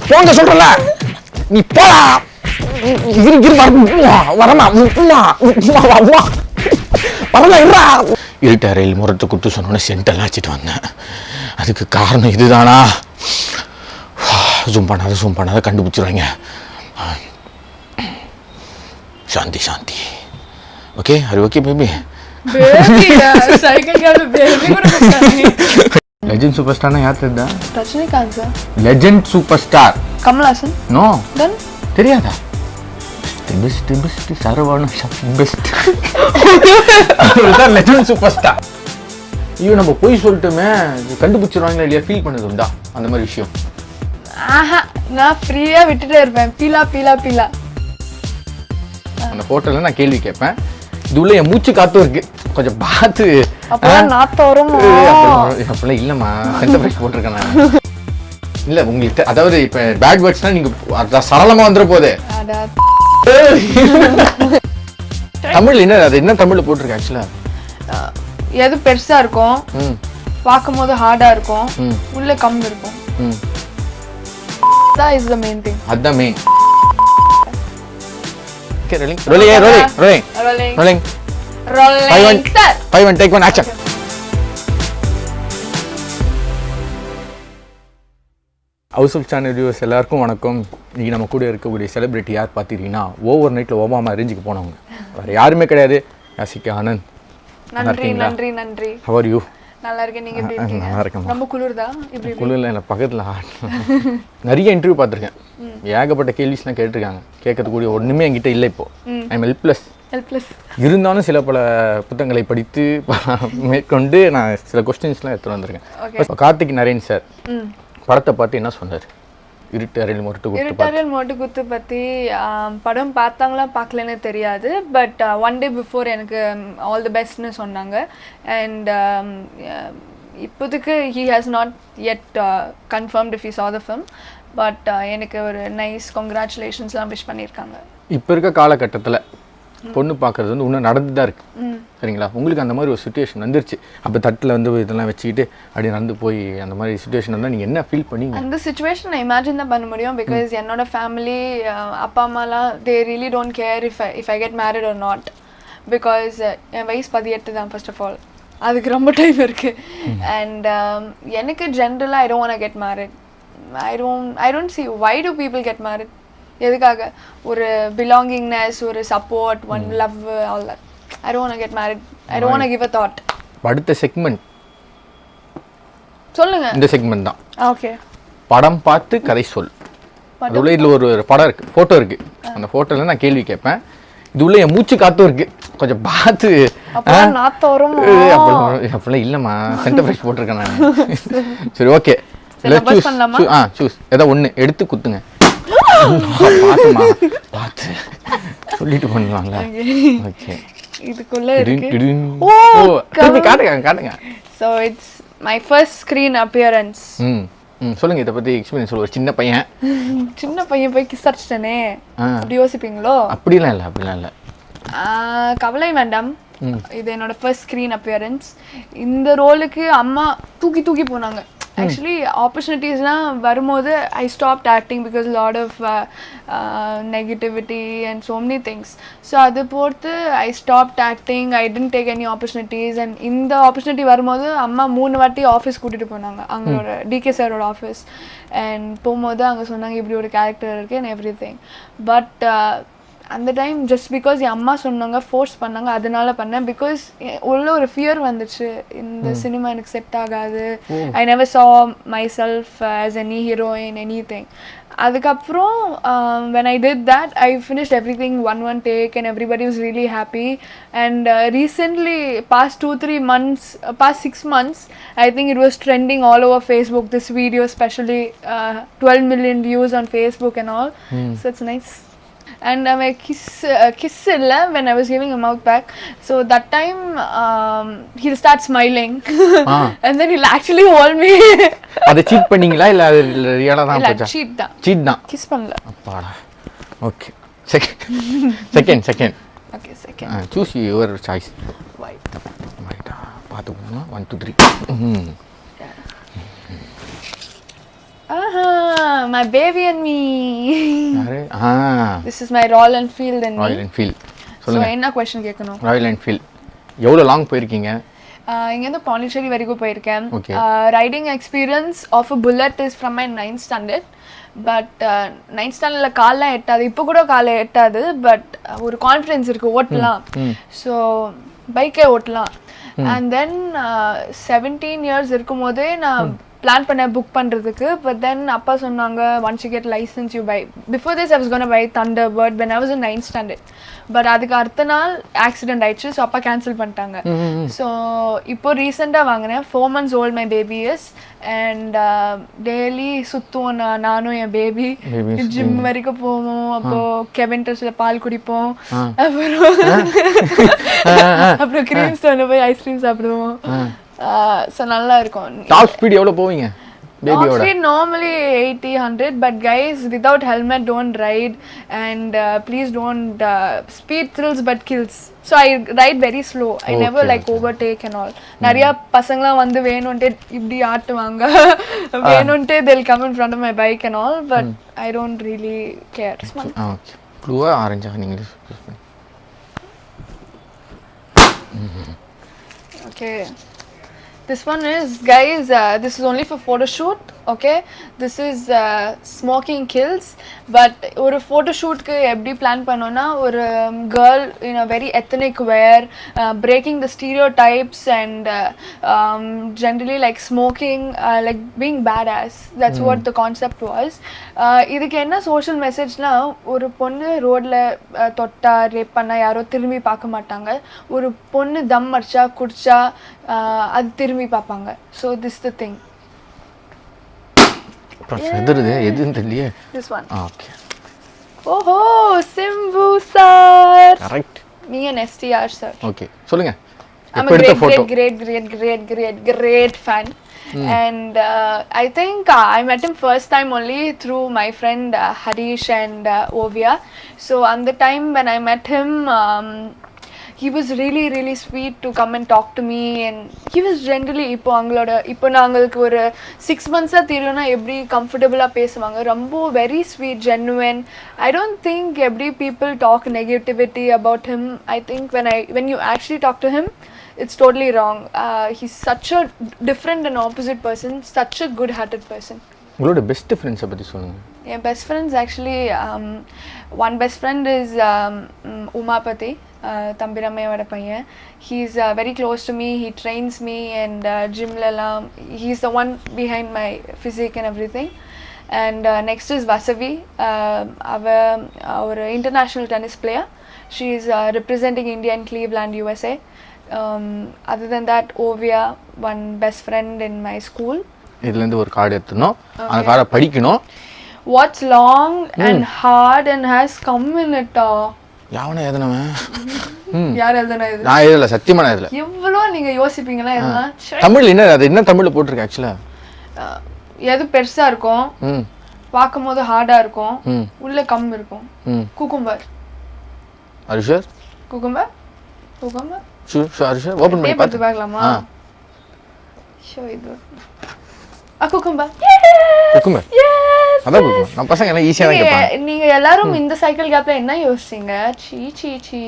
போங்க சொல்றல நீ போடா வரமா இருட்ட அறையில் முரட்டு குட்டு சொன்னோன்னே சென்டெல்லாம் வச்சுட்டு வந்தேன். அதுக்கு காரணம் இதுதானா? ஜூம் பண்ணாத கண்டுபிடிச்சிருவாங்க. Shanthi Shanthi. Okay are okay baby? Legend super ஸ்டார்னா யார் தெரியுதா? Rajinikanth sir. Legend super star Kamal Haasan. No. Then தெரியாதா? Best Saravana best legend super star. ஐயோ நம்ம போய் சொல்லிட்டுமே கண்டுபிடிச்சிருவாங்களா இல்லையா ஃபீல் பண்ணது உண்டா அந்த மாதிரி விஷயம்? ஆஹா நான் ஃப்ரீயா விட்டுட்டே இருப்பேன். பீலா அந்த ஹோட்டல்ல நான் கேள்வி கேட்பேன். இது உள்ள என் மூச்சு காத்தும் இருக்கு, கொஞ்சம் பார்த்து. அப்பதான் நாத்தம் வரும். அப்பெல்லாம் இல்லம்மா, சென்டர் ஃப்ரெஷ் போட்டிருக்கேன் நான். இல்ல உங்களுக்கு அதாவது இப்ப பேட் வேர்ட்ஸ்னா நீங்க சரளமா வந்துற போதே. தமிழ் என்ன அது என்ன தமிழ்ல போட்டிருக்கேன் ஆக்சுவலா? எது பெருசா இருக்கும் பார்க்கும் போது ஹார்டா இருக்கும், உள்ள கம்மி இருக்கும். That is the main thing. அதான் main. Okay, rolling. 5 1 take 1 action. House of channel viewers எல்லாருக்கும் வணக்கம். இன்னைக்கு நம்ம கூட இருக்கக்கூடிய செலிபிரிட்டி யார் பார்த்தீங்கன்னா, ஓவர் நைட்டில் ஒபாமா ரேஞ்சுக்கு போனவங்க வேறு யாருமே கிடையாது, யாசிகா ஆனந்த். நன்றி. How are you? நல்லா இருக்கேன். நீங்க எப்படி இருக்கீங்க? நல்லா இருக்கேன். ரொம்ப குளிர்தா? இப்படி குளிர்ல இல்லை, பக்கத்தில் நிறைய இன்டர்வியூ பார்த்துருக்கேன். ஏகப்பட்ட கேள்விஸ்லாம் கேட்டிருக்காங்க. கேட்கறதுக்கூடிய ஒன்றுமே என்கிட்ட இல்லை. இப்போ ஐ எம் ஹெல்ப்லெஸ். இருந்தாலும் சில பல புத்தகங்களை படித்து மேற்கொண்டு நான் சில கொஸ்டின்ஸ்லாம் எடுத்துகிட்டு வந்திருக்கேன். கார்த்திக் நரேன் சார் படத்தை பார்த்து என்ன சொன்னார்? இருட்டு அறையில் மொட்டு குத்து பற்றி படம் பார்த்தாங்களா பார்க்கலன்னு தெரியாது. பட் ஒன் டே பிஃபோர் எனக்கு ஆல் தி பெஸ்ட்னு சொன்னாங்க. அண்ட் இப்போதைக்கு he has not yet confirmed if he saw the film. But எனக்கு ஒரு நைஸ் கங்க்ராச்சுலேஷன்ஸ்லாம் விஷ் பண்ணியிருக்காங்க. இப்போ இருக்க காலகட்டத்தில் பொண்ணு பார்க்குறது வந்து இன்னும் நடந்து தான் இருக்குது, சரிங்களா? உங்களுக்கு அந்த மாதிரி ஒரு சுச்சுவேஷன் வந்துருச்சு, அப்போ தட்டில் வந்து இதெல்லாம் வச்சுக்கிட்டு அப்படி நடந்து போய் அந்த மாதிரி சுச்சுவேஷன் வந்தால் நீங்கள் என்ன ஃபீல் பண்ணீங்க? அந்த சுச்சுவேஷன் நான் இமேஜின் தான் பண்ண முடியும். பிகாஸ் என்னோட ஃபேமிலி அப்பா அம்மாலாம் they really don't care if I get married or not. Because என் வயசு 18 தான் ஃபர்ஸ்ட் ஆஃப் ஆல், அதுக்கு ரொம்ப டைம் இருக்குது. அண்ட் எனக்கு ஜென்ரலாக I don't want to get married. I don't see why do people get married. எதுக்காக? ஒரு பிலாங்கிங்னஸ், ஒரு support, one love, all that. I don't want to get married. I don't want to give a thought. அடுத்த segment சொல்லுங்க. இந்த segment தான். Okay. படம் பார்த்து கதை சொல். அதுல இதுல ஒரு படம் இருக்கு, போட்டோ இருக்கு. அந்த போட்டோல நான் கேள்வி கேட்பேன். இது உள்ள என் மூச்சு காத்தும் இருக்கு, கொஞ்சம் பார்த்து. அப்பதான் நாத்தம் வரும். அப்பெல்லாம் இல்லம்மா, சென்டர் ஃப்ரெஷ் போட்டிருக்கேன் நான். சரி ஓகே, சூஸ் ஏதோ ஒன்று எடுத்து குத்துங்க. பார்த்து சொல்லிட்டு பண்ணுவாங்களா? ஓகே, இதுக்குள்ள இருக்கு. காட்டுங்க. So it's my first screen appearance. சொல்லுங்க, இதை பத்தி எக்ஸ்பீரியன்ஸ் சொல்லுங்க. ஒரு சின்ன பையன் போய் கிஸ் அடிச்சிட்டனே, அப்படி யோசிப்பீங்களோ? அப்படிலாம் இல்லை. கவலை வேண்டாம். இது என்னோட ஃபர்ஸ்ட் ஸ்க்ரீன் அப்பியரன்ஸ். இந்த ரோலுக்கு அம்மா தூக்கி போனாங்க. ஆக்சுவலி ஆப்பர்ச்சுனிட்டிஸ்லாம் வரும்போது I stopped acting because lot of negativity and so many things. So அது பொறுத்து I stopped acting. I didn't take any opportunities. And இந்த ஆப்பர்ச்சுனிட்டி வரும்போது அம்மா 3 வாட்டி ஆஃபீஸ் கூட்டிகிட்டு போனாங்க, அவங்களோட டிகே சாரோட ஆஃபீஸ். அண்ட் போகும்போது அங்கே சொன்னாங்க இப்படி ஒரு கேரக்டர் இருக்குது அண்ட் எவ்ரி திங். பட் அந்த டைம் ஜஸ்ட் பிகாஸ் என் அம்மா சொன்னாங்க, ஃபோர்ஸ் பண்ணாங்க, அதனால பண்ணேன். பிகாஸ் உள்ள ஒரு ஃபியர் வந்துச்சு, இந்த சினிமா எனக்கு செட் ஆகாது. ஐ நெவர் சா my self as any heroine anything. அதுக்கப்புறம் when I did that, I finished everything one take and everybody was really happy. And recently, past 2-3 months, past 6 months, I think it was trending all over Facebook, this video especially, 12 million views on Facebook and all. So it's nice. And I kiss illa when I was giving a mouth back. So that time he'll start smiling and then he'll actually hold me. அத seat பண்ணீங்களா இல்ல அது ரியலா தான் போச்சா? Seat தான். Kiss பண்ணல. அப்பாடா. Okay. Second. Okay, second. Choose your choice. White. பாத்துக்கோங்க. 1 2 3. my baby and me. யாரு This is my Royal Enfield and Royal me. Enfield So சொல்லுங்க. என்ன கொஸ்டின் கேட்கணும்? ராயல் என்ஃபீல்ட் எவ்வளோ லாங் போயிருக்கீங்க? இங்கேருந்து பாண்டிச்சேரி வரைக்கும் போயிருக்கேன். Okay. Riding experience of a bullet is from my 9th standard. But 9th ஸ்டாண்டர்டில் கால்லாம் எட்டாது, இப்போ கூட காலை எட்டாது. பட் ஒரு கான்ஃபிடென்ஸ் இருக்குது, ஓட்டலாம். ஸோ பைக்கே ஓட்டலாம். அண்ட் தென் 17 years இருக்கும் போதே நான் பிளான் பண்ணேன் புக் பண்ணுறதுக்கு. பட் தென் அப்பா சொன்னாங்க once you get licence you buy. Before this I was gonna buy Thunderbird when I was in 9th standard. But அதுக்கு அடுத்த நாள் ஆக்சிடென்ட் ஆயிடுச்சு. ஸோ அப்பா கேன்சல் பண்ணிட்டாங்க. ஸோ இப்போ ரீசெண்டாக வாங்கினேன். 4 months old my baby is. And daily சுற்றுவோம் நானும் என் பேபி. ஜிம் வரைக்கும் போவோம். அப்போது கெவென்டர்ஸில் பால் குடிப்போம். அப்புறம் கிரீம் ஸ்டோனில் போய் ஐஸ்கிரீம் சாப்பிடுவோம். ஸோ நல்லா இருக்கும். டாப் ஸ்பீட் எவ்வளோ போவீங்க பேபியோட? Speed normally 80-100, but guys without helmet don't ride, and please don't speed thrills but kills. So I ride very slow. I never like overtake and all. நிறைய பசங்கலாம் வந்து வேணும்ட்டே இப்படி ஆட்டுவாங்க, வேணும்ட்டே they'll come in front of my bike and all, but I don't really care. Okay. ப்ளூவா ஆரஞ்சா நீங்களே choose பண்ணி. Okay. This one is, guys, this is only for photo shoot. Okay, this is smoking kills. But ஒரு photo shootக்கு எப்படி plan பண்ணோம்னா, ஒரு girl in a very ethnic wear, breaking the stereotypes and generally like smoking, like being badass. That's what the concept was. இதுக்கு என்ன social messageனா, ஒரு பொண்ணு ரோட்ல தொட்டா ரேப் பண்ணா யாரோ திரும்பி பார்க்க மாட்டாங்க. ஒரு பொண்ணு தம் அடிச்சா குடிச்சா அது திரும்பி பார்ப்பாங்க. So this is the thing. எதுறது எதுன்னு தெரியலையே. This one. ஓகே. ஓஹோ, Simbu sir. Correct. Me and STR sir. Okay, சொல்லுங்க. I'm a great fan. And I think I met him first time only through my friend Harish and Ovia. So on the time when I met him, he was really sweet to come and talk to me, and he was generally இப்போ நாங்களுக்கு ஒரு 6 months தெரியும்னா எப்படி கம்ஃபர்டபுளாக பேசுவாங்க. ரொம்ப very sweet, genuine. I don't think every people talk negativity about him. I think when you actually talk to him, it's totally wrong. He's such a different and opposite person, such a good hearted person. உங்களோட best ஃப்ரெண்ட்ஸை பற்றி சொல்லுங்க. Yeah, best friends actually, one best friend is Umapati, Thambiramayavoda paiyan. He's very close to me. He trains me and gym lalam. He's the one behind my physique and everything. And next is Vasavi, our international tennis player. She is representing India in Cleveland, USA. Other than that, Ovia, one best friend in my school. இதுலேருந்து ஒரு card எடுத்துனோம், அந்த கார்டை படிக்கணும். What's long and hard and has come in it? யாவனே எழுதுனவன்? யார் எழுதுனா இது? நான் எழுதல, சத்தியமா நான் எழுதல. எவ்வளோ நீங்க யோசிப்பீங்களா இதெல்லாம்? தமிழ் என்ன அது என்ன தமிழ்ல போட்டுருக்கு ஆக்சுவலா? எது பெருசா இருக்கும், பார்க்கும்போது ஹார்டா இருக்கும், உள்ள கம் இருக்கும். Cucumber. Are you sure? Cucumber? Cucumber? Sure, open பண்ணி பார்த்து பார்க்கலாமா? ஷோ இது. குக்கும்பர். குக்கும்பர். அதான் குக்கும்பர். நம்ம பசங்க எல்லாம் ஈஸியா தான் கேட்பாங்க. நீங்க எல்லாரும் இந்த சைக்கிள் கேப்ல என்ன யோசிச்சீங்க? சீ.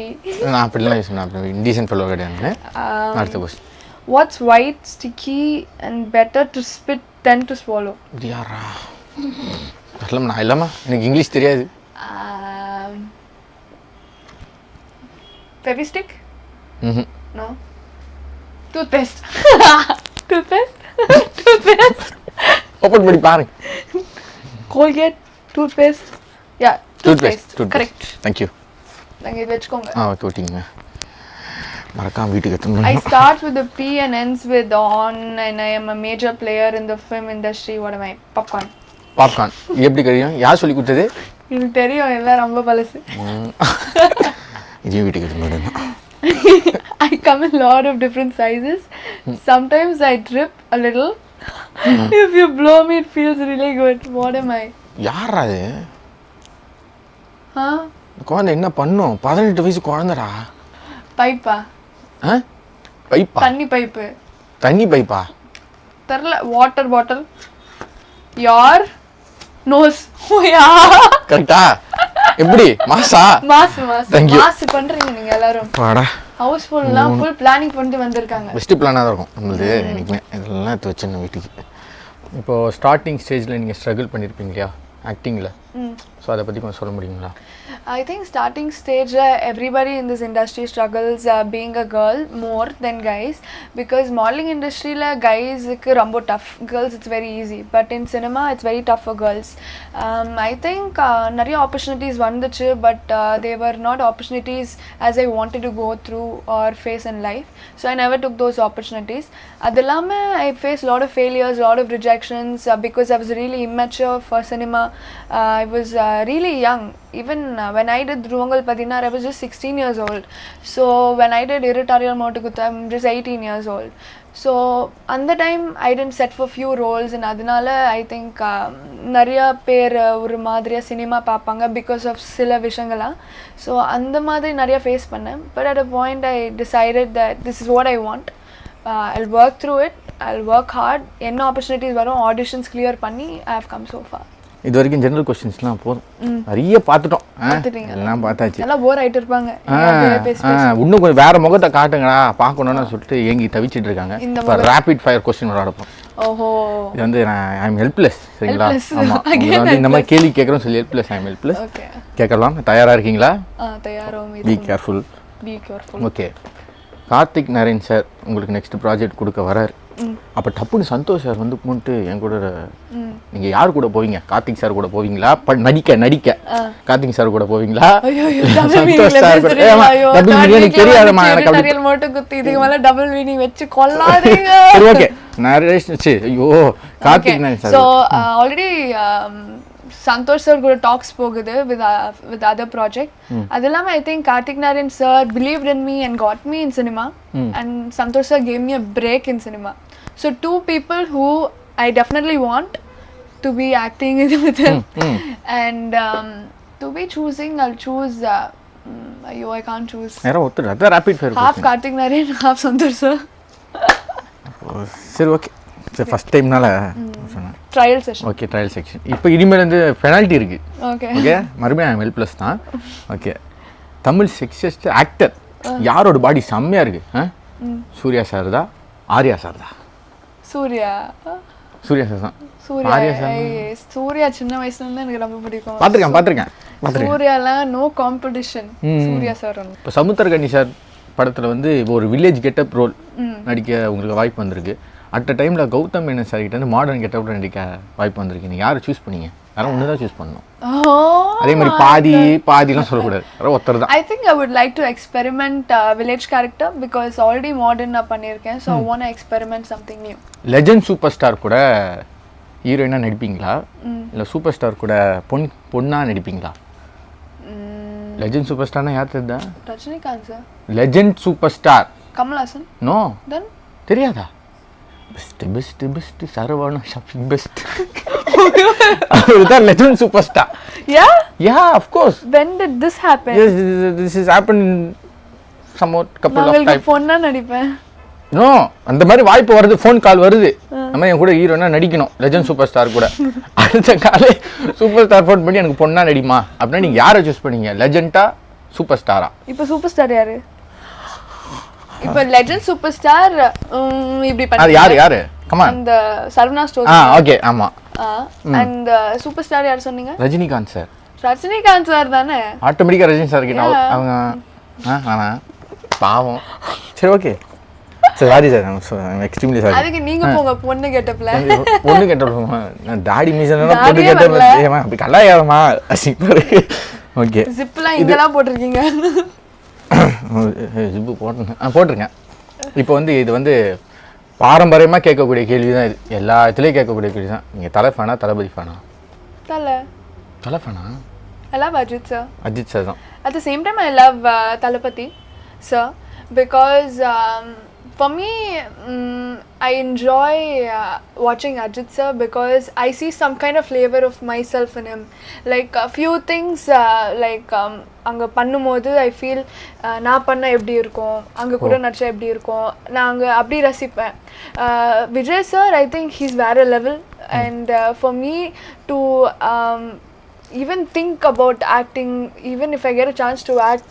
நான் அப்படிலாம் யோசிச்சேன். அப்படி இன்டீசன்ட் ஃபெலோ கிடையாது. அடுத்த question. What's white, sticky and better to spit than to swallow? யாரா? அதெல்லாம் நான் இல்லமா, எனக்கு இங்கிலீஷ் தெரியாது. Pepsi stick? No. Toothpaste. Toothpaste? Open பண்ணி பாருங்க. Colgate, toothpaste. Yeah, toothpaste. Correct. Thank you. நாங்க இது வெச்சுக்கோங்க. ஓகே, ஓட்டிங்க. மறக்காம வீட்டுக்கு எடுத்துட்டு I start with the P and ends with on, and I am a major player in the film industry. What am I? Popcorn. எப்படி தெரியும்? யார் சொல்லி கொடுத்தது? எனக்கு தெரியும், எல்லாம் ரொம்ப பழசு. இது வீட்டுக்கு எடுத்துட்டு I come in a lot of different sizes. Sometimes I trip a little. If you blow me, it feels really good. What am I? யாரா அது? குழந்தை என்ன பண்ணும்? 18 வயசு குழந்தைடா. பைப்பா? பைப்பா? தண்ணி பைப்பா? தெரியல. Water bottle. Your நோஸ் ஓயா கரெக்டா எப்படி மாசா mass mass Thank you. Mass பண்றீங்க நீங்க எல்லாரும் வாடா ஹவுஸ் ஃபுல்லா ஃபுல் பிளானிங் பண்ணிட்டு வந்திருக்காங்க பெஸ்ட்டு பிளானாக தான் இருக்கும் நம்மளது என்றைக்குமே இதெல்லாம் எடுத்து வச்சிடணும் வீட்டுக்கு. இப்போது ஸ்டார்டிங் ஸ்டேஜில் நீங்கள் ஸ்ட்ரகிள் பண்ணியிருப்பீங்க இல்லையா ஆக்டிங்கில், ஸோ அதை பற்றி கொஞ்சம் சொல்ல முடியுங்களா? I think starting stage everybody in this industry struggles being a girl more than guys, because modeling industry la guys ku romba tough, girls it's very easy, but in cinema it's very tough for girls. I think nariya opportunities vanduchu, but they were not opportunities as I wanted to go through or face in life, so I never took those opportunities. Adellame I faced a lot of failures, a lot of rejections, because I was really immature for cinema. I was really young. Even when I did Dhruvangal Padinar, I was just 16 years old. So when I did Irritarial Motukuthu, I'm just 18 years old. So at the time I didn't set for few roles, and adinala I think nariya per oru madriya cinema paapanga because of sila vishangala. So andha madri nariya face panna, but at a point I decided that this is what I want. I'll work through it, I'll work hard. Enna opportunities varum, auditions clear panni I have come so far. இது வரைக்கும் general கொஸ்டின்ஸ்லாம் போதும், நிறைய பார்த்துட்டோம், எல்லாம் பார்த்தாச்சு. நல்லா போர் ஆயிட்டு இருப்பாங்க, இன்னும் கொஞ்சம் வேற முகத்தை காட்டுங்கடா பார்க்கணும்னு சொல்லிட்டு ஏங்கி தவிச்சிட்டு இருக்காங்க. இப்போ ரேபிட் ஃபயர் கொஸ்டின் விளையாடப்போம். ஓஹோ, இது வந்து ஐ எம் ஹெல்ப்லெஸ், சரிங்களா? ஆமாம், உங்களுக்கு வந்து இந்த மாதிரி கேள்வி கேட்குறோம் சொல்லி ஹெல்ப்லெஸ், ஐ எம் ஹெல்ப்லெஸ். கேட்கலாம், தயாராக இருக்கீங்களா? தயாராக. Be careful. Okay, Karthik Naren sir உங்களுக்கு நெக்ஸ்ட் ப்ராஜெக்ட் கொடுக்க வராரு. அப்போ டப்புன்னு சந்தோஷ் சார் வந்து போட்டு என் கூட நீங்கள் யார் கூட போவீங்க? கார்த்திக் சார் கூட போவீங்களா? நடிக்க கார்த்திக் சார் கூட போவீங்களா? சந்தோஷ் சார் கூட டபுள் மீனிங் தெரியாதமா எனக்கு அப்படி மட்டும் குத்தி இதுக்கு மேல டபுள் மீனிங் வெச்சு கொல்லாதீங்க. சரி ஓகே, நரேஷ் சரி ஐயோ Karthik Naren sir. So already Santosh sir கூட talks போகுது with other project. அது இல்லாம I think Karthik Narayan sir believed in me and got me in cinema, and Santosh sir gave me a break in cinema. So two people who I definitely want to be acting with him. And to be choosing, I'll choose I can't choose. அதான் rapid fire half Karthik Narayan, half Santosh sir. சரி okay, சரி first டைம்னால சொன்னேன். Trial session. Okay, trial section. இப்போ இனிமேல் வந்து penalty இருக்கு. Okay okay, மறுபடியும் ஐ எல் ப்ளஸ் தான். ஓகே, தமிழ் செக்ஸஸ்ட் ஆக்டர் யாரோட பாடி செம்மையா இருக்கு? சூர்யா சார் தான், ஆர்யா சார் தான்? சூர்யா சார் தான். சூர்யா சின்ன வயசுல இருந்து எனக்கு ரொம்ப பிடிக்கும். பார்த்துருக்கேன். சூர்யாலாம் நோ காம்படிஷன், சூர்யா சார். இப்போ சமுத்திரகனி சார் படத்தில் வந்து ஒரு வில்லேஜ் கெட்டப் ரோல் நடிக்க உங்களுக்கு வாய்ப்பு வந்திருக்கு. அட் அ டைமில் கௌதம் மேனன் சார் கிட்ட வந்து மாடர்ன் கெட்டப்பில் நடிக்க வாய்ப்பு வந்திருக்கு. நீங்கள் யாரை சூஸ் பண்ணீங்க? யாரும் ஒன்று தான் சூஸ் பண்ணணும். அதே மாதிரி பாதிலாம் சொல்லக்கூடாது, யாரும் ஒருத்தர் தான். I think I would like to experiment village character because already modern நான் பண்ணியிருக்கேன். So I want to experiment something new. Legend super star கூட ஹீரோயினாக நடிப்பீங்களா, இல்லை சூப்பர் ஸ்டார் கூட பொண்ணா நடிப்பீங்களா? லெஜண்ட் சூப்பர் ஸ்டார்னா யார் தெரியுதா? Rajinikanth sir. Legend super star Kamal Haasan. No, then தெரியாதா? Best Saravana shopping best. அவர்தான் legend super star. Yeah, of course. When did this happen? Yes, this has happened somewhat couple of times. நான் பொண்ணா நடிப்பேன். No, அந்த மாதிரி வாய்ப்பு வருது, ஃபோன் கால் வருது. நம்ம என் கூட ஹீரோனா நடிக்கணும் லெஜண்ட் சூப்பர் ஸ்டார் கூட. அடுத்த காலே சூப்பர் ஸ்டார் ஃபோன் பண்ணி எனக்கு பொண்ணா நடிமா அப்படின்னா நீங்கள் யாரை சூஸ் பண்ணீங்க? லெஜண்டா சூப்பர் ஸ்டாரா? இப்போ சூப்பர் ஸ்டார் யாரு? இப்போ லெஜண்ட் சூப்பர் ஸ்டார் இப்படி பண்ணி அது யாரு? கமான். அந்த சரவணா ஸ்டோர். ஓகே, ஆமா. அந்த சூப்பர் ஸ்டார் யார் சொன்னீங்க? ரஜினிகாந்த் சார். ரஜினிகாந்த் சார் தானே? ஆட்டோமேட்டிக்கா ரஜினி சார் கிட்ட அவங்க ஆனா பாவம். சரி okay, sorry sir, extremely sorry. அதுக்கு நீங்க போங்க பொண்ணு கெட்டப்ல. பொண்ணு கெட்டப்ல நான் தாடி மீசனா பொண்ணு கெட்டப்ல ஏமா அப்படி கலாயாதமா சூப்பர். ஓகே, ஜிப்லாம் இங்கலாம் போட்டுருக்கீங்க. ஜிப்பு போட்டிருக்கேன். இப்போ வந்து இது வந்து பாரம்பரியமாக கேட்கக்கூடிய கேள்வி தான் இது, எல்லா இடத்துலையும் கேட்கக்கூடிய கேள்வி தான். நீங்கள் தலை ஃபேனா தளபதி ஃபேனா? தலை ஃபேனா? I love Ajit sir. Ajith sir தான். At the same time I love Talapati sir because For me, I enjoy watching Ajit sir because I see some kind of flavor of myself in him. Like a few things, அங்கே பண்ணும்போது I feel நான் பண்ண எப்படி இருக்கும், அங்கே கூட நடிச்சா எப்படி இருக்கும், நான் அங்கே அப்படி ரசிப்பேன். Vijay sir I think he's வேற level. And for me to even think about acting, even if I get a chance to act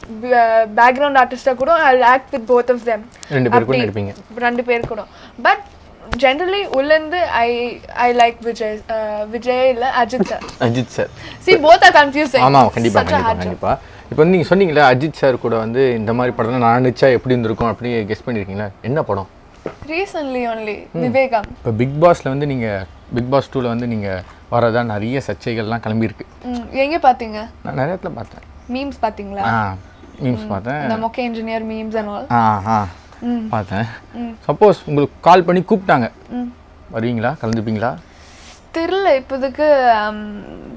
background artist kuda I'll act with both of them. ரெண்டு பேர் கூட நடிப்பீங்க? ரெண்டு பேர் கூட. But generally உள்ளந்து I like Vijay இல்ல Ajit sir. Ajit sir. See both are confusing. ஆமா கண்டிப்பா கண்டிப்பா. இப்போ வந்து நீங்க சொன்னீங்களே அஜித் சார் கூட வந்து இந்த மாதிரி படம் நான் நடிச்சா எப்படி இருந்திருக்கும் அப்படி கெஸ் பண்ணிருக்கீங்களா? என்ன படம்? Recently only விவேகம். இப்போ பிக் பாஸ்ல வந்து நீங்க பிக் பாஸ் 2ல வந்து நீங்க வரதா நிறைய சர்ச்சைகள்லாம் கிளம்பி இருக்கு. எங்க பாத்தீங்க? நான் நிறைய இடத்துல பார்த்தேன். மீம்ஸ் பாத்தீங்களா? மீம்ஸ் பார்த்தேன். the mock engineer memes and all. பார்த்தேன். சப்போஸ் உங்களுக்கு கால் பண்ணி கூப்பிட்டாங்க, வருவீங்களா? கலந்துப்பீங்களா? தெரியல. இப்போதைக்கு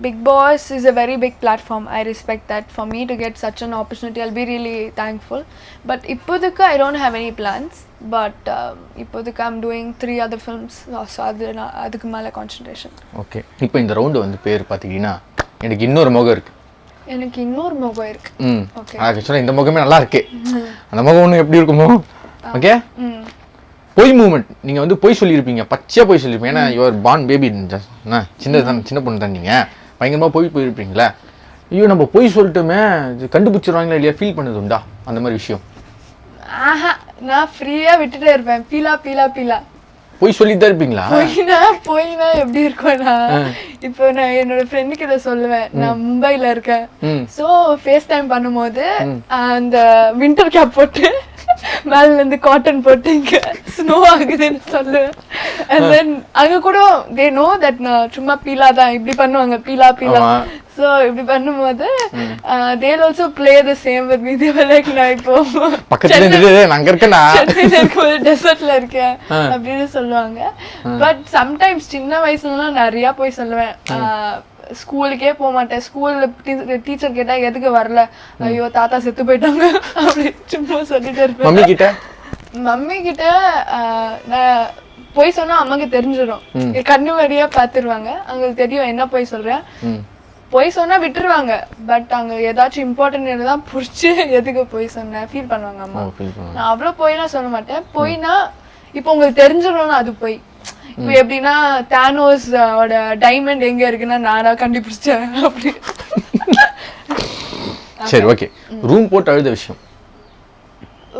Bigg Boss is a very big platform. I respect that. For me to get such an opportunity, I'll be really thankful. But இப்போதைக்கு I don't have any plans. But இப்போதைக்கு I'm doing 3 other films. So அதுக்கு மேலே concentration. Okay. இப்போ இந்த round வந்து பேர் பார்த்தீங்கன்னா எனக்கு இன்னொரு முகம் இருக்கு. எனக்கு இன்னொரு முகம் இருக்கு. ஓகே. ஆக்சுவலாக இந்த முகமே நல்லா இருக்கு. அந்த முகம் ஒன்று எப்படி இருக்குமோ? ஓகே. பொய் மூமெண்ட் நீங்கள் வந்து பொய் சொல்லியிருப்பீங்க, பச்சையாக பொய் சொல்லியிருப்பீங்க. ஏன்னா யுவர் பார்ன் பேபி சின்ன பொண்ணு தான் நீங்கள், பயங்கரமாக போயிருப்பீங்களே. ஐயோ நம்ம பொய் சொல்லிட்டுமே கண்டுபிடிச்சிருவாங்களா இல்லையா ஃபீல் பண்ணது உண்டா அந்த மாதிரி விஷயம்? நான் ஃப்ரீயா விட்டுட்டே இருப்பேன். பீலா பொய் சொல்லிட்டு தான் இருப்பீங்களா? போயினா எப்படி இருக்கும்னா, இப்போ நான் என்னோட ஃப்ரெண்டு கிட்ட சொல்லுவேன் நான் மும்பைல இருக்கேன், சோ ஃபேஸ் டைம் பண்ணும்போது அந்த வின்டர் கேப் போட்டு மேல இருந்து காட்டன் போட்டு இங்க ஸ்னோ ஆகுதுன்னு சொல்லுவேன். and then அங்க கூட they know that நான் சும்மா பீலா தான் இப்படி பண்ணுவாங்க, பீலா so இப்படி பண்ணும்போது they'll also play the same with me. they were like நான் இப்போ பக்கத்துல இருந்து நான் அங்க இருக்கேனா டெசர்ட்ல இருக்கேன் அப்படின்னு சொல்லுவாங்க. பட் சம்டைம்ஸ் சின்ன வயசுல நிறைய போய் சொல்லுவேன். ஸ்கூலுக்கே போக மாட்டேன். ஸ்கூல்ல டீச்சர் கேட்டா எதுக்கு வரல, ஐயோ தாத்தா செத்து போயிட்டாங்க அப்படி சும்மா சொல்லிட்டு இருப்பேன். மம்மி கிட்ட நான் போய் சொன்னா அம்மாக்கு தெரிஞ்சிடும், கண்ணு வழியா பாத்துருவாங்க, அவங்களுக்கு தெரியும் என்ன போய் சொல்றேன். போய் சொன்னா விட்டுருவாங்க, பட் அங்க ஏதாச்சும் இம்பார்ட்டன்ட் தான் புடிச்சு எதுக்கு போய் சொன்னேன் ஃபீல் பண்ணுவாங்க அம்மா. நான் அவ்வளவு போய்லாம் சொல்ல மாட்டேன். போய்னா இப்போ உங்களுக்கு தெரிஞ்சிடும்னா அது போய். இப்போ எப்படின்னா தானோஸ் டைமண்ட் எங்க இருக்குன்னா நானா கண்டுபிடிச்சேன் அப்படி. சரி ஓகே. ரூம் போட்டு அழுத விஷயம்.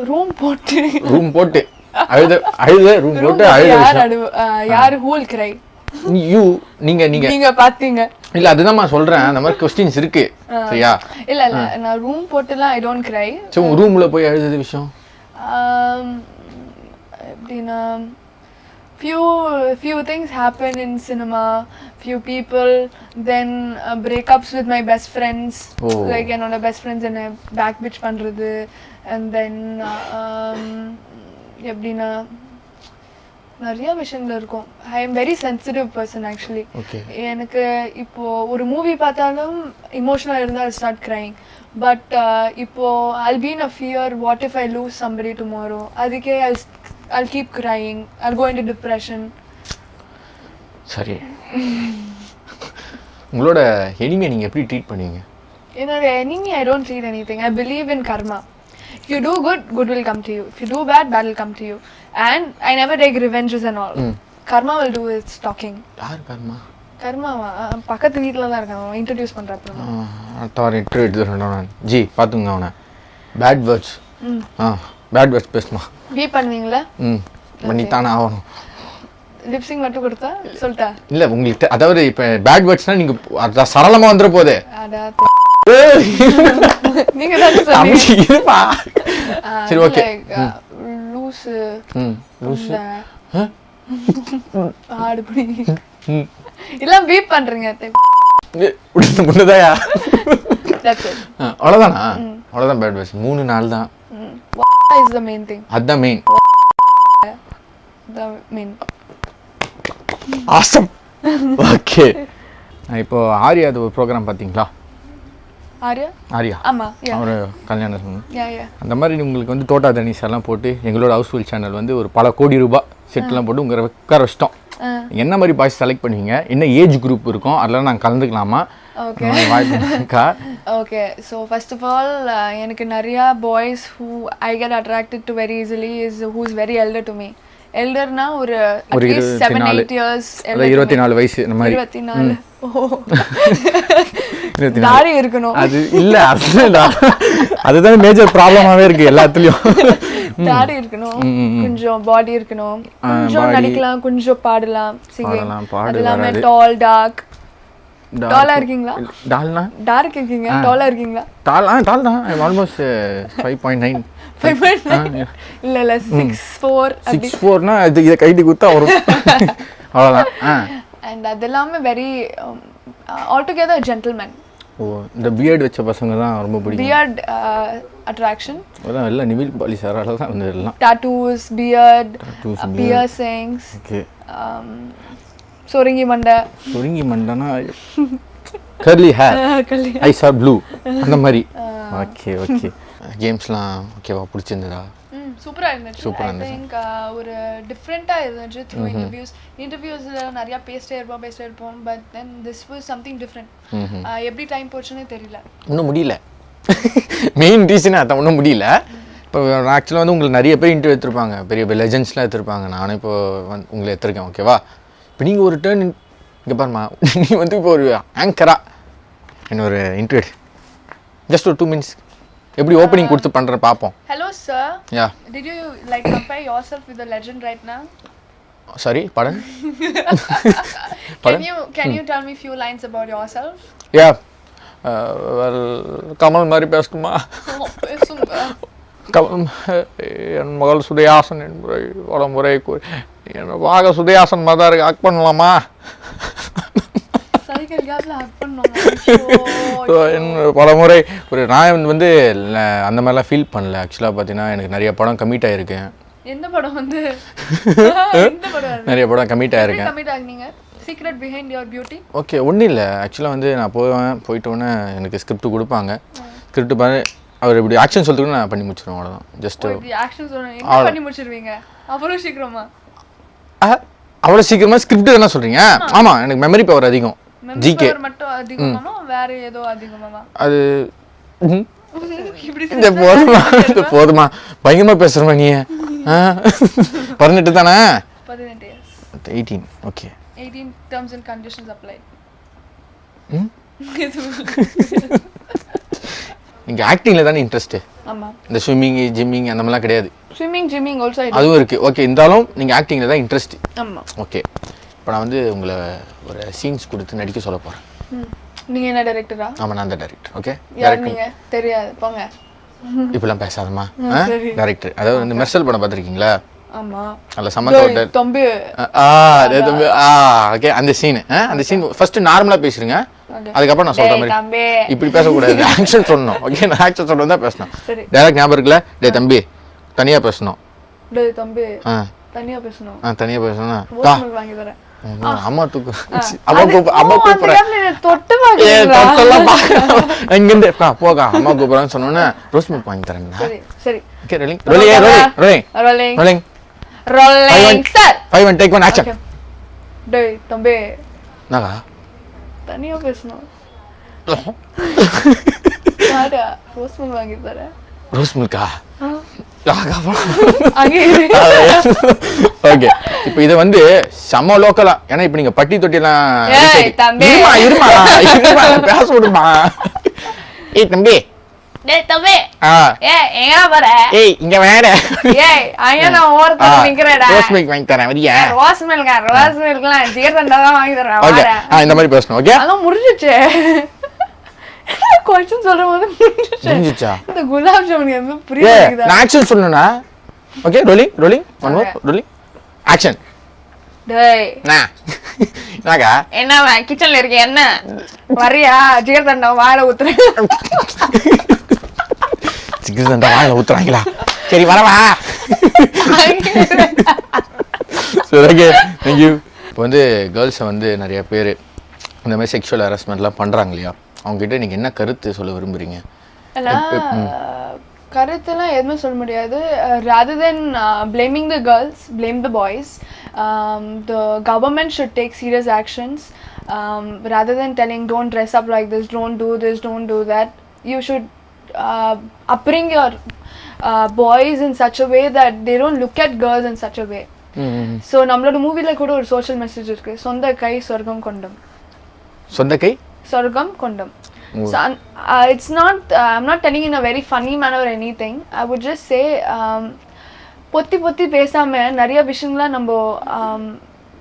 ரூம் போட்டு அழுத ரூம் போட்டு அழுத யாரு ஹூல் கிரை நீங்க பாத்தீங்க இல்ல? அதுதான் நான் சொல்றேன், அந்த மாதிரி क्वेश्चंस இருக்கு சரியா? இல்ல நான் ரூம் போட்டுலாம் ஐ டோன்ட் கிரை. சோ ரூம்ல போய் அழுத விஷயம் எப்படின்னா few things happen in cinema, few people, then breakups with my best friends. Like என்னோட best friends என்ன பேக் பிட்ச் பண்றது, and then எப்படின்னா நிறைய விஷயங்கள் இருக்கும். I am very sensitive person actually. எனக்கு இப்போ ஒரு மூவி பார்த்தாலும் இமோஷனல் இருந்தால் ஐ ஸ்டார்ட் கிரைங். பட் இப்போ I'll be in a fear, what if I lose somebody tomorrow, அதுக்கே I'll keep crying, I'll go into depression. சரி. உங்களோட எனிமி நீங்க எப்படி ட்ரீட் பண்ணுவீங்க? என்னோட enemy I don't treat anything. I believe in karma. If you do good, good will come to you. If you do bad, bad will come to you. And I never take revenges and all. Karma will do its talking. யார் கர்மா? கர்மாவா? பக்கத்து வீட்ல தான் இருக்கான், introduce பண்றப்ப. Attar introduce எடுத்துறேன் நான். G பாத்துங்க அவனை. Bad words. பேட் வேர்ட்ஸ் பேசுமா? பீ பண்ணுவீங்களா? பண்ணி தானே ஆகணும். லிப்சிங் மட்டும் கொடுத்தா சொல்லிட்டா? இல்ல உங்களுக்கு அதாவது இப்ப பேட் வேர்ட்ஸ்னா நீங்க சரளமா வந்துற போதே. நீங்க தான் சொல்லுங்க. சரி ஓகே. லூஸ் லூஸ் ஆடுபடி இல்ல பீப் பண்றீங்க முன்னதாயா? அவ்வளவுதானா? அவ்வளவுதான் பேட் வேர்ட்ஸ். 3 நாள் தான். is the main thing. That's main. The main. Awesome. Okay. இப்போ ஆரியா அது ப்ரோக்ராம் பாத்தீங்களா? ஆர்யா ஆமா அவர் கல்யாணம் யா அந்த மாதிரி உங்களுக்கு வந்து தோட்டா தனிஸ் எல்லாம் போட்டு எங்களோட ஹவுஸ்ஃபுல் சேனல் வந்து ஒரு பல கோடி ரூபாய் செட்லாம் போட்டு உங்களை உட்கார வச்சிட்டோம். என்ன மாதிரி பாய்ஸ் செலக்ட் பண்ணுவீங்க, என்ன ஏஜ் குரூப் இருக்கும், அதெல்லாம் நாங்கள் கலந்துக்கலாமா? Okay so first of all எனக்கு நிறையா boys who I get attracted to very easily is who is very elder to me. எல்டர்னா ஒரு அட்லீஸ்ட் 7-8 இயர்ஸ். 24 வயசு இந்த மாதிரி. 24 தாடி இருக்கணும். அது இல்ல அதுதான் மேஜர் ப்ராப்ளமாவே இருக்கு எல்லாத்துலயும். தாடி இருக்கணும், கொஞ்சம் பாடி இருக்கணும், கொஞ்சம் நடிக்கலாம், கொஞ்சம் பாடலாம், சிங்கிங். அதெல்லாமே டால் டார்க். டாலா இருக்கீங்களா? டால்னா டார்க் இருக்கீங்க, டாலா இருக்கீங்களா? டால் தான். ஐ அம் ஆல்மோஸ்ட் 5.9. இல்ல 6'4". 6'4னா இத கைட்டி குத்தா வரும். அவ்வளவுதான். And அதெல்லாமே வெரி altogether gentleman. ஓ, இந்த பியர்ட் வச்ச பசங்க தான் ரொம்ப பிடிக்கும். Beard attraction. அதான் எல்லாம் நிவில் பாலி சாரால தான் வந்து எல்லாம். Tattoos, beard, piercings. ஓகே. சொரிங்கி மண்டனா curly hair. eyes are blue. அந்த மாதிரி. ஓகே. கேம்ஸ்லாம் ஓகேவா, பிடிச்சிருந்ததா? சூப்பரா இருந்துச்சு. ஐ திங்க் ஒரு டிஃப்ரெண்டா இருந்துச்சு. த்ரூ இன்டர்வியூஸ்ல நிறைய பேசிட்டே இருப்போம் but then this was something different. எப்படி டைம் போச்சுன்னே தெரியல. இன்னும் முடியல. மெயின் ரீசன் அதான், ஒன்றும் முடியல. இப்போ ஆக்சுவலாக வந்து உங்களுக்கு நிறைய பேர் இன்டர்வியூ எடுத்திருப்பாங்க, பெரிய லெஜெண்ட்ஸ்லாம் எடுத்திருப்பாங்க. நானும் இப்போ உங்களை எடுத்திருக்கேன். ஓகேவா, இப்போ நீங்கள் ஒரு டேர்ன் இங்கே பாருமா, நீ வந்து இப்போ ஒரு ஆங்கரா என்ன ஒரு இன்டர்வியூ ஜஸ்ட் ஒரு 2 minutes எப்படி ஓப்பனிங் கொடுத்து பண்ற பாப்போம். Hello sir. Yeah. Did you like compare yourself with the legend right now? Sorry, pardon? Can you tell me few lines about yourself? Yeah. Well, Kamal மாதிரி பேசணுமா? பேசுங்க. கமல் என் மகள் சுதயாசன் என்பதை பல முறை என் வாக சுதயாசன் மாதிரி தான் இருக்கு, ஆக்ட் பண்ணலாமா? பல முறை ஒரு நான் வந்து அந்த மாதிரிலாம் ஃபீல் பண்ணல. ஆக்சுவலாக பார்த்தீங்கன்னா எனக்கு நிறைய படம் கமிட் ஆகிருக்கேன். எந்த படம் வந்து நிறைய படம் கமிட் ஆகிருக்கேன். Secret behind your beauty. Okay, ஒன்றும் இல்லை. ஆக்சுவலாக வந்து நான் போயிட்டோன்னே எனக்கு ஸ்கிரிப்ட் கொடுப்பாங்க. ஸ்கிரிப்ட் பண்ணி அவர் இப்படி ஆக்ஷன் சொல்லிட்டு நான் பண்ணி முடிச்சிடுவேன். அவ்வளோதான். ஜஸ்ட் ஆக்ஷன் சொல்லுங்க, பண்ணி முடிச்சிடுவீங்க அவ்வளோ சீக்கிரமா? அவ்வளோ சீக்கிரமா ஸ்கிரிப்ட் என்ன சொல்கிறீங்க? ஆமாம், எனக்கு மெமரி பவர் அதிகம். ஜிகே மட்டும் அதிகமா வேற ஏதோ அதிகமா? அது போதுமா, பயங்கரமா பேசுறமா நீ? 18 தானே? 18 years. 18. Okay. 18 terms and conditions applied. நீங்க ஆக்டிங்ல தானே இன்ட்ரெஸ்ட்? ஆமா. இந்த ஸ்விமிங், ஜிம்மிங் அந்த மாதிரிலாம் கிடையாது. ஸ்விமிங் ஆல்சோ அதுவும் இருக்கு. ஓகே, இருந்தாலும் நீங்க ஆக்டிங்ல தான் இன்ட்ரெஸ்ட். ஆமா. ஓகே, இப்போ நான் வந்து உங்களை ஒரு சீன்ஸ் கொடுத்து நடிக்க சொல்ல போறேன். நீங்க என்ன டைரக்டரா? ஆமா, நான் தான் டைரக்டர். ஓகே, டைரக்டர் தெரியாது போங்க. இப்பலாம் பேசாதமா? டைரக்டர். அதாவது வந்து மெர்சல் படம் பார்த்திருக்கீங்களா? ஆமா. அல்ல சமந்தோட தம்பி. தம்பி. ஓகே, அந்த சீன் ஃபர்ஸ்ட் நார்மலா பேசுறீங்க. அதுக்கப்புறம் நான் சொல்ற மாதிரி இப்படி பேசக்கூடாது, ஆக்ஷன் சொல்லணும். ஓகே, நான் ஆக்ஷன் சொல்றது தான் பேசணும். டைரக்ட் ஞாபகம் இருக்குல்ல? டேய் தம்பி தனியா பேசணும். டேய் தம்பி தனியா பேசணும். தனியா பேசணும். வாங்கி தரேன். அம்மா தூக்கு. அம்மா கூப்பிடுறேன். இங்கிருந்து போக அம்மா கூப்பிடுறேன்னு சொன்னோன்னே ரோஸ் மில்க் வாங்கி தரேன். சரி. Okay, rolling. 5 1 take 1 action. டேய் தம்பி நாகா தனியா பேசணும். வாடா ரோஸ் மில்க் வாங்கி தரேன். ரோஸ் மில்கா? ஓகே, இப்போ இது வந்து செம்ம லோக்கலா. ஏன்னா இப்போ நீங்க பட்டி தொட்டிலாம் இருமா பேச விடுமா? ஏய் தம்பி. டேய் தம்பி. எங்க போற? ஏய் இங்க வேற. அங்க நான் ஓரத்துல நிக்கிறேன்டா. ரோஸ் மில்க் வாங்கி தரேன். வரியா? ரோஸ் மில்க்லாம் ஜீரதண்டா தான் வாங்கி தரேன். ஓகே, இந்த மாதிரி பேசணும். ஓகே, அதான் முடிஞ்சிச்சு. क्वेश्चन சொல்றம்போது முடிஞ்சிச்சா? இந்த குலாப் ஜாமுன் என்ன புரியல. நான் ஆக்ஷன் சொல்லணும்னா? Okay, rolling. One more rolling action. டேய் நாகா என்ன கிச்சன்ல இருக்க? என்ன வரியா? ஜீரதண்டா வாயில ஊத்துற. ஜீரதண்டா வாயில ஊத்துறாங்களா? சரி வரவா? சரி, ஓகே, தேங்க் யூ. இப்போ வந்து கேர்ள்ஸை வந்து நிறைய பேர் இந்த மாதிரி செக்ஷுவல் ஹராஸ்மெண்ட்லாம் பண்ணுறாங்க இல்லையா? அவங்ககிட்ட நீங்கள் என்ன கருத்து சொல்ல விரும்புகிறீங்க? கருத்துலாம் எதுவுமே சொல்ல முடியாது. rather than blaming the girls, blame the boys. The government should take serious actions. Rather than telling don't dress up like this, don't do this, don't do that, you should upbring your boys in such a way that they don't look at girls in such a way. So நம்மளோட மூவில கூட ஒரு social message இருக்கு, சொந்த கை சொர்க்கம் கொண்டம். சொந்த கை சொர்க்கம் கொண்டம். So it's not I'm not telling in a very funny manner or anything. I would just say பொத்தி பொத்தி பேசாம நிறைய விஷயங்களை நம்ம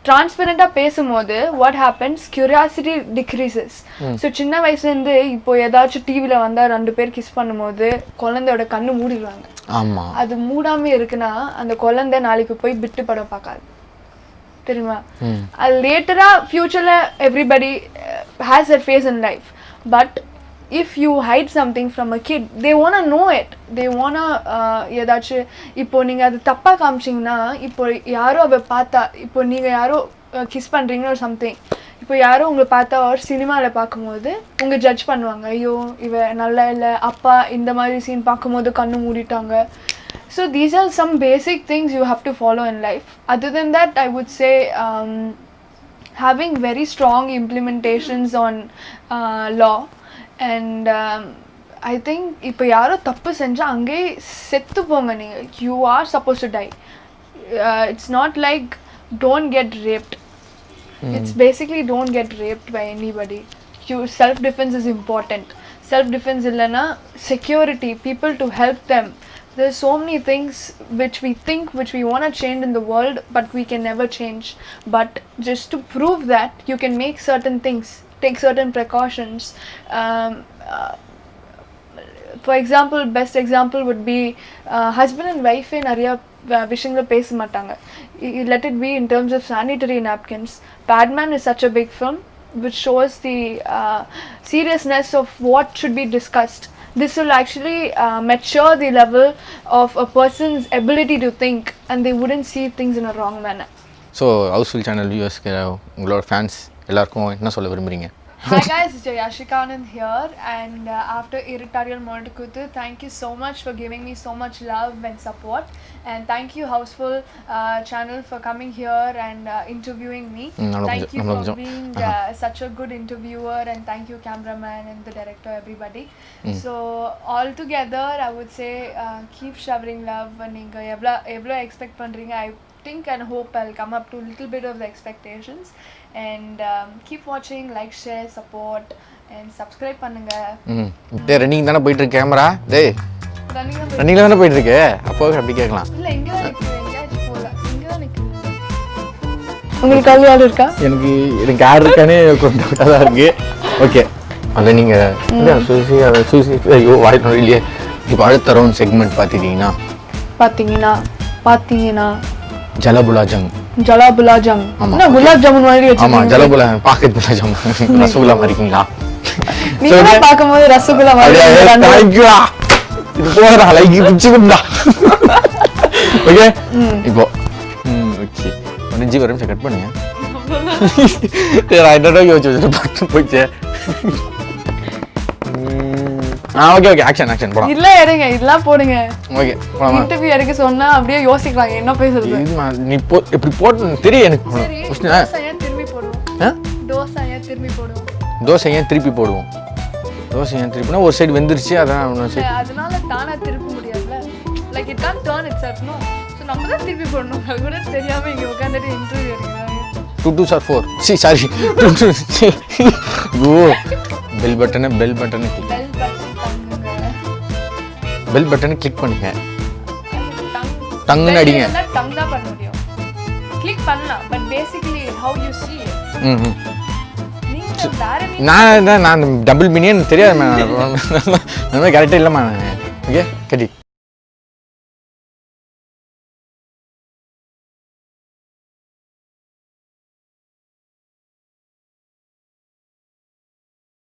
டிரான்ஸ்பரண்டா பேசும்போது what happens, curiosity decreases. So சின்ன வயசுலேருந்து இப்போ ஏதாச்சும் டிவியில் வந்தால் 2 பேர் கிஸ் பண்ணும்போது குழந்தையோட கண்ணு மூடிடுவாங்க. ஆமாம், அது மூடாம இருக்குன்னா அந்த குழந்தை நாளைக்கு போய் பிட்டு படம் பார்க்காது, தெரியுமா? அது லேட்டரா ஃபியூச்சர்ல everybody has their phase in life, but if you hide something from a kid, they wanna know it, they wanna ஏதாச்சும் இப்போ நீங்க அது தப்பா காமிச்சிங்கன்னா, இப்போ யாரோ அவ பார்த்தா, இப்போ நீங்க யாரோ கிஸ் பண்றீங்க ஒரு சம்திங், இப்போ யாரோ உங்களை பார்த்தா ஒரு சினிமாவில் பார்க்கும்போது உங்க ஜட்ஜ் பண்ணுவாங்க, ஐயோ இவ நல்லா இல்லை, அப்பா இந்த மாதிரி சீன் பார்க்கும்போது கண்ணு மூடிட்டாங்க. So these are some basic things you have to follow in life. Other than that, I would say having very strong implementations on law, and I think இப்போ யாரோ தப்பு செஞ்சா அங்கே செத்து போங்க நீங்க, you are supposed to die. It's not like don't get raped. It's basically don't get raped by anybody. Self defense is important. Self defense illana security, people to help them. There's so many things which we think, which we want to change in the world, but we can never change. But just to prove that, you can make certain things, take certain precautions. For example, best example would be husband and wife நிறைய விஷயங்கள பேச மாட்டாங்க. Let it be in terms of sanitary napkins. Padman is such a big film which shows the seriousness of what should be discussed. This will actually mature the level of a person's ability to think, and they wouldn't see things in a wrong manner. So Housefull channel வியூவர்ஸ்க்கு உங்களோட fans எல்லாருக்கும் என்ன சொல்ல விரும்புறீங்க? Hi guys, it's Yashika Anand here, and after Irritarial Montakuthu, thank you so much for giving me so much love and support, and thank you Houseful channel for coming here and interviewing me. Thank you for being such a good interviewer, and thank you cameraman and the director, everybody. So all together I would say keep showering love. Neenga evlo expect pandringa, I think and hope I'll come up to a little bit of the expectations, and keep watching, like, share, support and subscribe பண்ணுங்க. டேய் running தான போயிட்டு இருக்கு camera, டேய் ரன்னிங்ல தான போயிட்டு இருக்கு, அப்போ அப்படி கேட்கலாம். இல்ல எங்க தான் நிக்குது, எங்கயாச்சு போல, இங்க தான் நிக்குது. உங்களுக்கு கால் யார் இருக்கா? எனக்கு யார் இருக்கானே கொஞ்சம் டவுட்டா தான் இருக்கு. ஓகே, அல்ல நீங்க சூசி ஐயோ வாய் நோயிலே. இப்போ அடுத்த ரவுண்ட் செக்மெண்ட் பாத்தீங்கன்னா ஜலபுலாஜங். ஜலபுலாஜங் என்ன குலாப் ஜாமுன் மாதிரி வச்சிருக்கீங்க? ஆமா, ஜலபுலா பாக்கெட் குலாப் ரசகுல்லா மாதிரி இருக்கீங்களா? நீங்க பாக்கும்போது ரசகுல்லா மாதிரி இருக்கு. இது போறா லைக் பிச்சுக்கும்டா. ஓகே இப்போ ஓகே ஒரு ஜி வரும் கட் பண்ணுங்க. I don't know யோசிச்சு பார்த்து போயிச்சே. ஓகே ஓகே ஆக்ஷன் போலாம். இல்ல எடுங்க, இதெல்லாம் போடுங்க. ஓகே போலாம். இன்டர்வியூ எடுக்க சொன்னா அப்படியே யோசிக்கறாங்க என்ன பேசுறது. நீ இப்படி போடு தெரியும் எனக்கு. தோசை ஏன் திருப்பி போடுவோம்? தோசை ஏன் திருப்பி போடுவோம்? தோசை ஏன் திருப்பினா ஒரு சைடு வெந்திருச்சு, அதான் அதனால தானா திருப்ப முடியாதுல. Like it can't turn itself, no. So நம்ம தான் திருப்பி போடணும். அது கூட தெரியாம இங்க உட்கார்ந்துட்டு இன்டர்வியூ எடுக்கறாங்க. 2 2 4 4 சாரி 2 2 ஓ பெல் பட்டனை பெல் பட்டனை கிளிக் பண்ணுங்க. டங்னு அடிங்க. டங் தான் பண்ண முடியும். கிளிக் பண்ணலாம், but basically how you see it. நான் டபுள் மினியன் தெரியாது. நான் கரெக்டாக இல்லைம்மா. ஓகே கட்டி